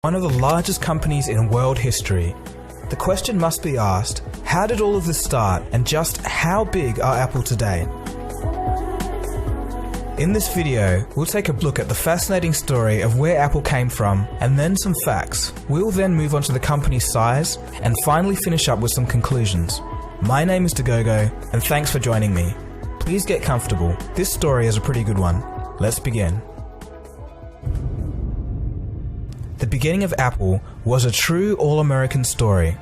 One of the largest companies in world history. The question must be asked, how did all of this start, and just how big are Apple today? In this video, we'll take a look at the fascinating story of where Apple came from, and then some facts. We'll then move on to the company's size, and finally finish up with some conclusions. My name is Dagogo, and thanks for joining me. Please get comfortable. This story is a pretty good one. Let's begin. The beginning of Apple was a true all-American story.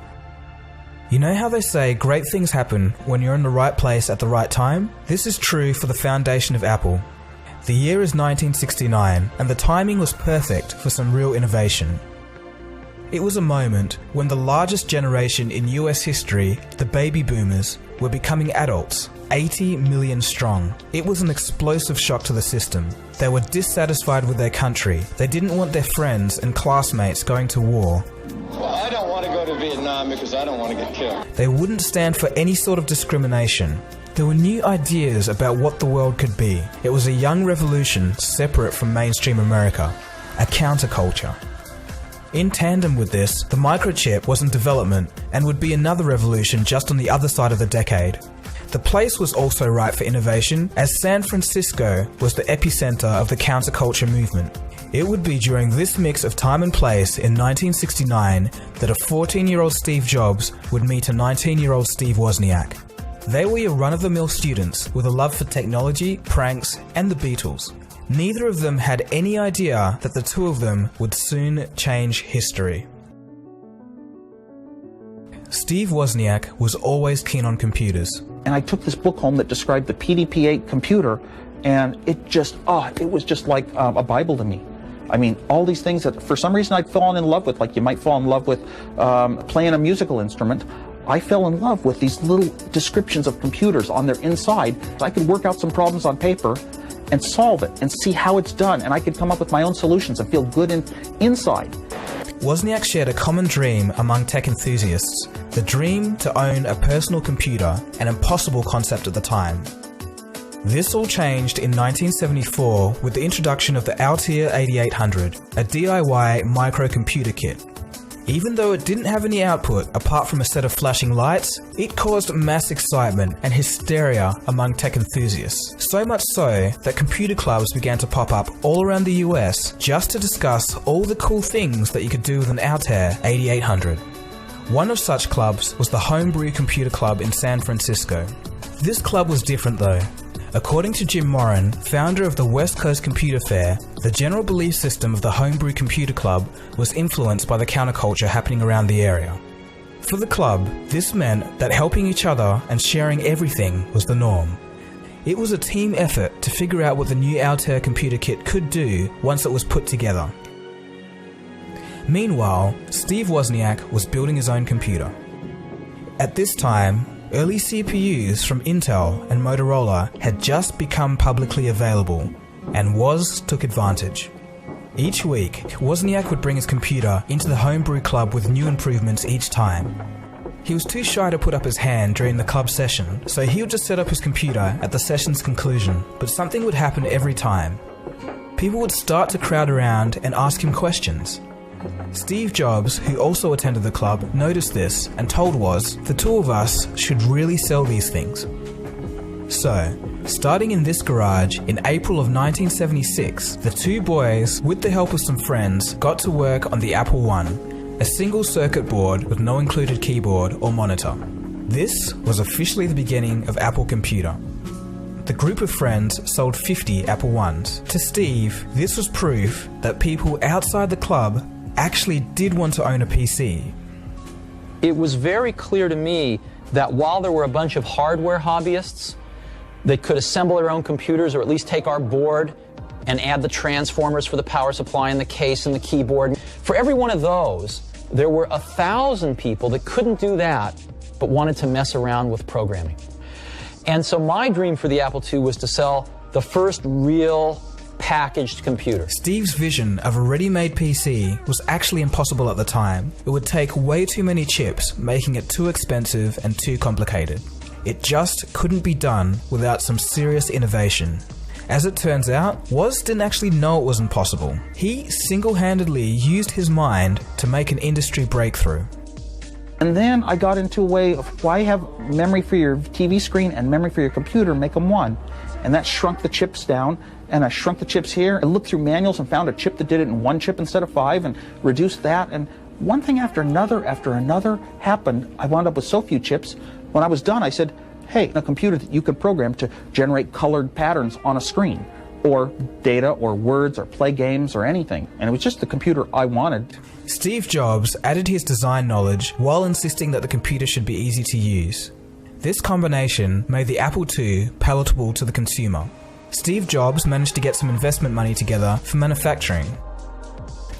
You know how they say great things happen when you're in the right place at the right time? This is true for the foundation of Apple. The year is 1969, and the timing was perfect for some real innovation. It was a moment when the largest generation in US history, the baby boomers, were becoming adults, 80 million strong. It was an explosive shock to the system. They were dissatisfied with their country. They didn't want their friends and classmates going to war. Well, I don't want to go to Vietnam because I don't want to get killed. They wouldn't stand for any sort of discrimination. There were new ideas about what the world could be. It was a young revolution separate from mainstream America, a counterculture. In tandem with this, the microchip was in development and would be another revolution just on the other side of the decade. The place was also ripe for innovation, as San Francisco was the epicenter of the counterculture movement. It would be during this mix of time and place in 1969 that a 14-year-old Steve Jobs would meet a 19-year-old Steve Wozniak. They were your run-of-the-mill students with a love for technology, pranks, and the Beatles. Neither of them had any idea that the two of them would soon change history. Steve Wozniak was always keen on computers. And I took this book home that described the PDP-8 computer, and it was just like a Bible to me. I mean, all these things that for some reason I'd fallen in love with, like you might fall in love with playing a musical instrument. I fell in love with these little descriptions of computers on their inside. I could work out some problems on paper and solve it and see how it's done, and I could come up with my own solutions and feel good inside. Wozniak shared a common dream among tech enthusiasts, the dream to own a personal computer, an impossible concept at the time. This all changed in 1974 with the introduction of the Altraide 8800, a DIY microcomputer kit. Even though it didn't have any output apart from a set of flashing lights, it caused mass excitement and hysteria among tech enthusiasts. So much so that computer clubs began to pop up all around the US just to discuss all the cool things that you could do with an Altraide 8800. One of such clubs was the Homebrew Computer Club in San Francisco. This club was different though. According to Jim Moran, founder of the West Coast Computer Fair, the general belief system of the Homebrew Computer Club was influenced by the counterculture happening around the area. For the club, this meant that helping each other and sharing everything was the norm. It was a team effort to figure out what the new Altair computer kit could do once it was put together. Meanwhile, Steve Wozniak was building his own computer. At this time, early CPUs from Intel and Motorola had just become publicly available, and Woz took advantage. Each week, Wozniak would bring his computer into the Homebrew Club with new improvements each time. He was too shy to put up his hand during the club session, so he would just set up his computer at the session's conclusion, but something would happen every time. People would start to crowd around and ask him questions. Steve Jobs, who also attended the club, noticed this and told Woz, "The two of us should really sell these things." So, starting in this garage in April of 1976, the two boys, with the help of some friends, got to work on the Apple I, a single circuit board with no included keyboard or monitor. This was officially the beginning of Apple Computer. The group of friends sold 50 Apple I's. To Steve, this was proof that people outside the club actually did want to own a PC. It was very clear to me that while there were a bunch of hardware hobbyists that could assemble their own computers, or at least take our board and add the transformers for the power supply and the case and the keyboard, for every one of those, there were 1,000 people that couldn't do that but wanted to mess around with programming. And so my dream for the Apple II was to sell the first real packaged computer. Steve's vision of a ready-made PC was actually impossible at the time. It would take way too many chips, making it too expensive and too complicated. It just couldn't be done without some serious innovation. As it turns out, Woz didn't actually know it was impossible. He single-handedly used his mind to make an industry breakthrough. And then I got into a way of why have memory for your TV screen and memory for your computer, make them one. And that shrunk the chips down, and I shrunk the chips here. I looked through manuals and found a chip that did it in one chip instead of 5 and reduced that. And one thing after another happened. I wound up with so few chips. When I was done, I said, hey, a computer that you could program to generate colored patterns on a screen, or data, or words, or play games, or anything. And it was just the computer I wanted. Steve Jobs added his design knowledge while insisting that the computer should be easy to use. This combination made the Apple II palatable to the consumer. Steve Jobs managed to get some investment money together for manufacturing.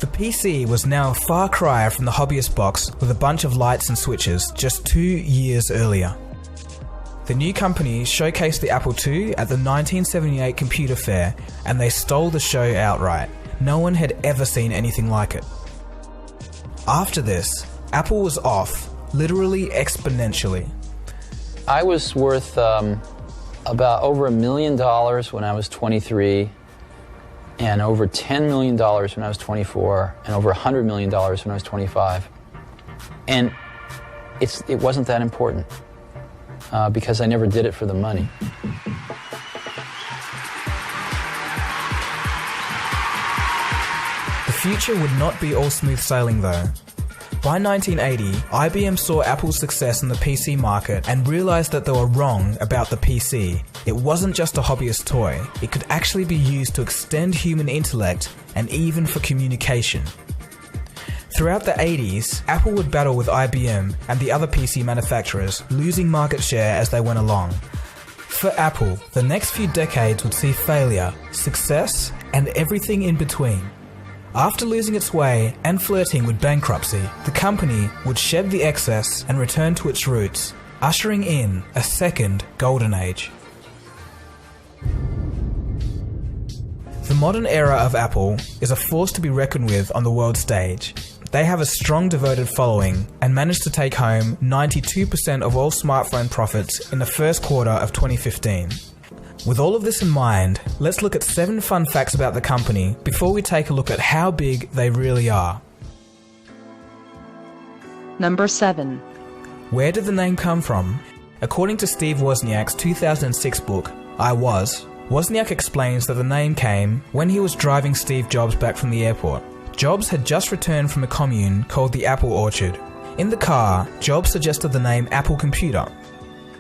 The PC was now a far cry from the hobbyist box with a bunch of lights and switches just 2 years earlier. The new company showcased the Apple II at the 1978 Computer Fair, and they stole the show outright. No one had ever seen anything like it. After this, Apple was off, literally exponentially. I was worth about over $1 million when I was 23, and over $10 million when I was 24, and over $100 million when I was 25. And it wasn't that important because I never did it for the money. The future would not be all smooth sailing though. By 1980, IBM saw Apple's success in the PC market and realized that they were wrong about the PC. It wasn't just a hobbyist toy, it could actually be used to extend human intellect and even for communication. Throughout the 80s, Apple would battle with IBM and the other PC manufacturers, losing market share as they went along. For Apple, the next few decades would see failure, success, and everything in between. After losing its way and flirting with bankruptcy, the company would shed the excess and return to its roots, ushering in a second golden age. The modern era of Apple is a force to be reckoned with on the world stage. They have a strong devoted following and managed to take home 92% of all smartphone profits in the first quarter of 2015. With all of this in mind, let's look at 7 fun facts about the company before we take a look at how big they really are. Number 7. Where did the name come from? According to Steve Wozniak's 2006 book, I Was, Wozniak explains that the name came when he was driving Steve Jobs back from the airport. Jobs had just returned from a commune called the Apple Orchard. In the car, Jobs suggested the name Apple Computer.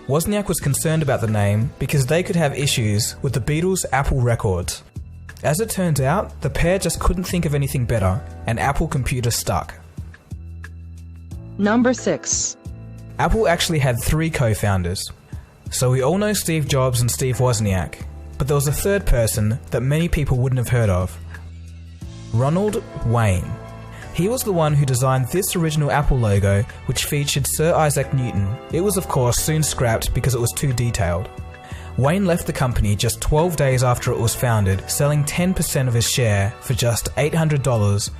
Wozniak was concerned about the name because they could have issues with the Beatles' Apple records. As it turns out, the pair just couldn't think of anything better, and Apple Computer stuck. Number 6. Apple actually had 3 co-founders. So we all know Steve Jobs and Steve Wozniak, but there was a third person that many people wouldn't have heard of. Ronald Wayne. He was the one who designed this original Apple logo, which featured Sir Isaac Newton. It was of course soon scrapped because it was too detailed. Wayne left the company just 12 days after it was founded, selling 10% of his share for just $800.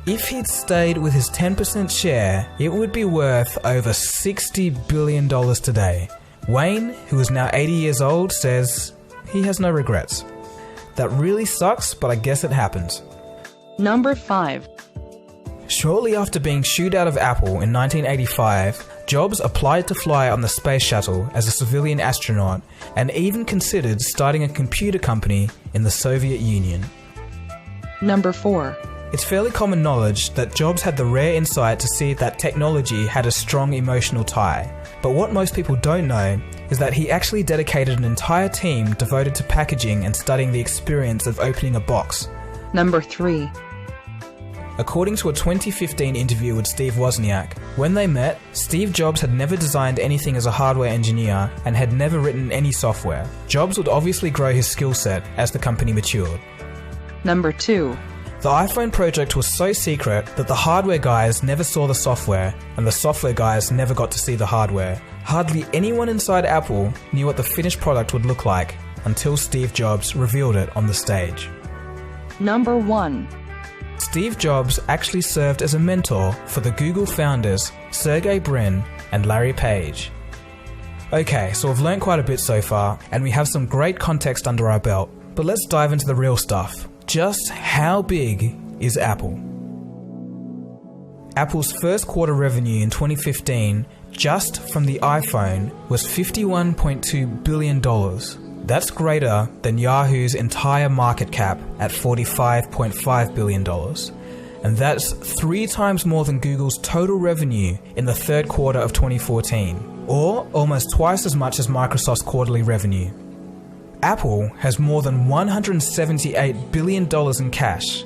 If he'd stayed with his 10% share, it would be worth over $60 billion today. Wayne, who is now 80 years old, says he has no regrets. That really sucks, but I guess it happens. Number 5. Shortly after being shooed out of Apple in 1985, Jobs applied to fly on the space shuttle as a civilian astronaut and even considered starting a computer company in the Soviet Union. Number 4. It's fairly common knowledge that Jobs had the rare insight to see that technology had a strong emotional tie. But what most people don't know is that he actually dedicated an entire team devoted to packaging and studying the experience of opening a box. Number 3. According to a 2015 interview with Steve Wozniak, when they met, Steve Jobs had never designed anything as a hardware engineer and had never written any software. Jobs would obviously grow his skill set as the company matured. Number 2. The iPhone project was so secret that the hardware guys never saw the software, and the software guys never got to see the hardware. Hardly anyone inside Apple knew what the finished product would look like until Steve Jobs revealed it on the stage. Number 1. Steve Jobs actually served as a mentor for the Google founders Sergey Brin and Larry Page. Okay, so we've learned quite a bit so far, and we have some great context under our belt. But let's dive into the real stuff. Just how big is Apple? Apple's first quarter revenue in 2015, just from the iPhone, was $51.2 billion. That's greater than Yahoo's entire market cap at $45.5 billion. And that's 3 times more than Google's total revenue in the third quarter of 2014, or almost twice as much as Microsoft's quarterly revenue. Apple has more than $178 billion in cash.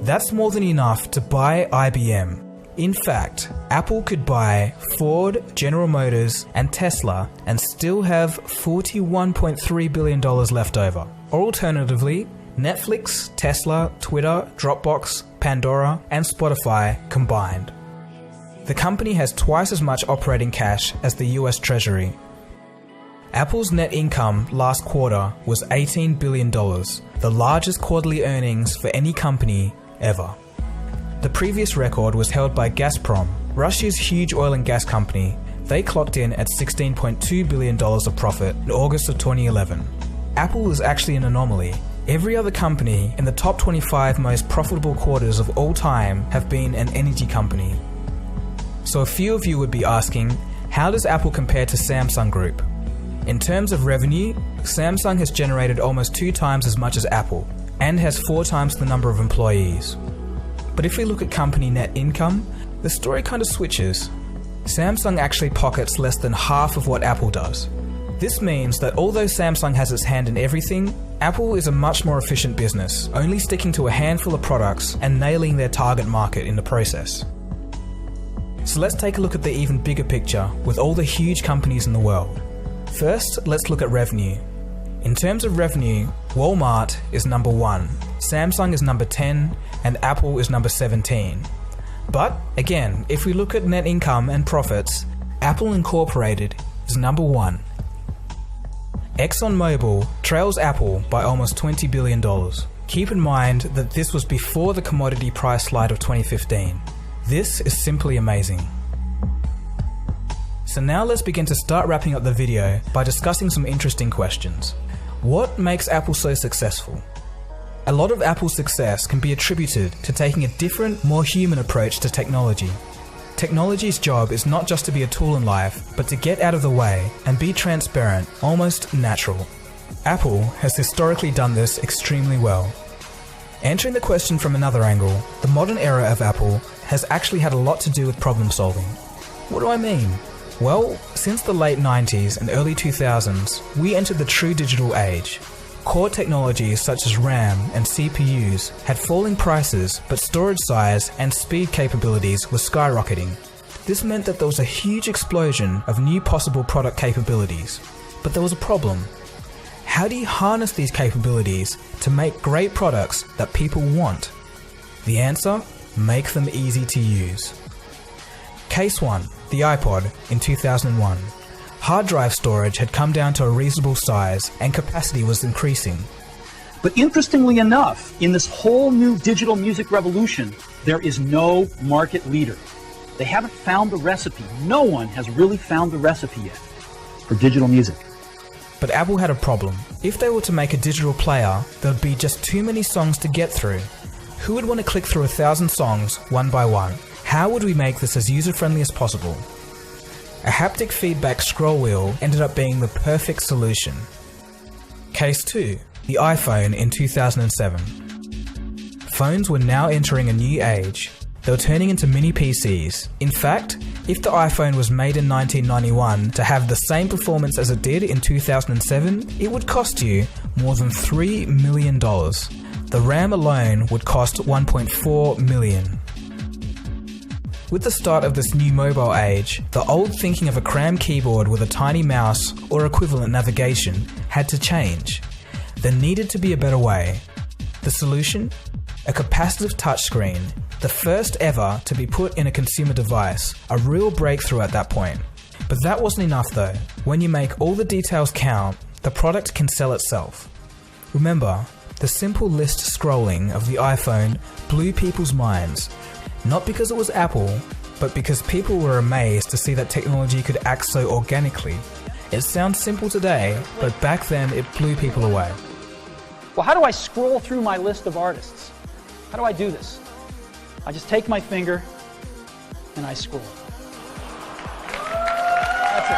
That's more than enough to buy IBM. In fact, Apple could buy Ford, General Motors, and Tesla and still have $41.3 billion left over. Or alternatively, Netflix, Tesla, Twitter, Dropbox, Pandora, and Spotify combined. The company has twice as much operating cash as the US Treasury. Apple's net income last quarter was $18 billion, the largest quarterly earnings for any company ever. The previous record was held by Gazprom, Russia's huge oil and gas company. They clocked in at $16.2 billion of profit in August of 2011. Apple is actually an anomaly. Every other company in the top 25 most profitable quarters of all time have been an energy company. So a few of you would be asking, how does Apple compare to Samsung Group? In terms of revenue, Samsung has generated almost 2 times as much as Apple and has 4 times the number of employees. But if we look at company net income, the story kind of switches. Samsung actually pockets less than half of what Apple does. This means that although Samsung has its hand in everything, Apple is a much more efficient business, only sticking to a handful of products and nailing their target market in the process. So let's take a look at the even bigger picture with all the huge companies in the world. First, let's look at revenue. In terms of revenue, Walmart is number 1, Samsung is number 10, and Apple is number 17. But again, if we look at net income and profits, Apple Incorporated is number 1. ExxonMobil trails Apple by almost $20 billion. Keep in mind that this was before the commodity price slide of 2015. This is simply amazing. So now let's begin to start wrapping up the video by discussing some interesting questions. What makes Apple so successful? A lot of Apple's success can be attributed to taking a different, more human approach to technology. Technology's job is not just to be a tool in life, but to get out of the way and be transparent, almost natural. Apple has historically done this extremely well. Answering the question from another angle, the modern era of Apple has actually had a lot to do with problem solving. What do I mean? Well, since the late 90s and early 2000s, we entered the true digital age. Core technologies such as RAM and CPUs had falling prices, but storage size and speed capabilities were skyrocketing. This meant that there was a huge explosion of new possible product capabilities. But there was a problem. How do you harness these capabilities to make great products that people want? The answer? Make them easy to use. Case 1. The iPod in 2001. Hard drive storage had come down to a reasonable size and capacity was increasing. But interestingly enough, in this whole new digital music revolution, there is no market leader. They haven't found the recipe. No one has really found the recipe yet for digital music. But Apple had a problem. If they were to make a digital player, there would be just too many songs to get through. Who would want to click through 1,000 songs one by one? How would we make this as user-friendly as possible? A haptic feedback scroll wheel ended up being the perfect solution. Case 2. The iPhone in 2007. Phones were now entering a new age. They were turning into mini PCs. In fact, if the iPhone was made in 1991 to have the same performance as it did in 2007, it would cost you more than $3 million. The RAM alone would cost $1.4 million. With the start of this new mobile age, the old thinking of a crammed keyboard with a tiny mouse or equivalent navigation had to change. There needed to be a better way. The solution? A capacitive touchscreen, the first ever to be put in a consumer device, a real breakthrough at that point. But that wasn't enough though. When you make all the details count, the product can sell itself. Remember, the simple list scrolling of the iPhone blew people's minds. Not because it was Apple, but because people were amazed to see that technology could act so organically. It sounds simple today, but back then it blew people away. Well, how do I scroll through my list of artists? How do I do this? I just take my finger and I scroll. That's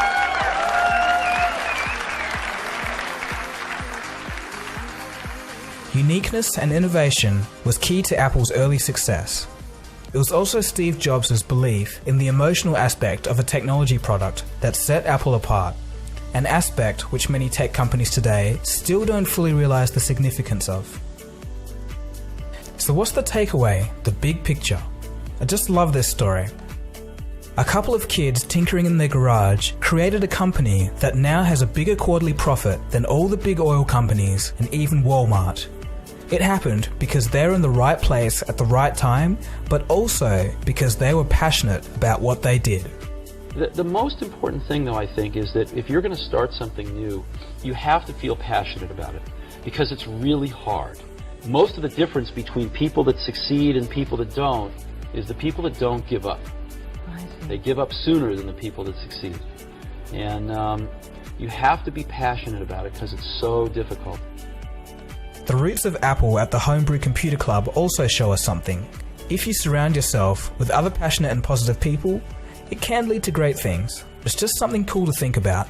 it. Uniqueness and innovation was key to Apple's early success. It was also Steve Jobs' belief in the emotional aspect of a technology product that set Apple apart, an aspect which many tech companies today still don't fully realize the significance of. So what's the takeaway, the big picture? I just love this story. A couple of kids tinkering in their garage created a company that now has a bigger quarterly profit than all the big oil companies and even Walmart. It happened because they're in the right place at the right time, but also because they were passionate about what they did. The most important thing, though, I think, is that if you're going to start something new, you have to feel passionate about it, because it's really hard. Most of the difference between people that succeed and people that don't is the people that don't give up. They give up sooner than the people that succeed. And you have to be passionate about it because it's so difficult. The roots of Apple at the Homebrew Computer Club also show us something. If you surround yourself with other passionate and positive people, it can lead to great things. It's just something cool to think about.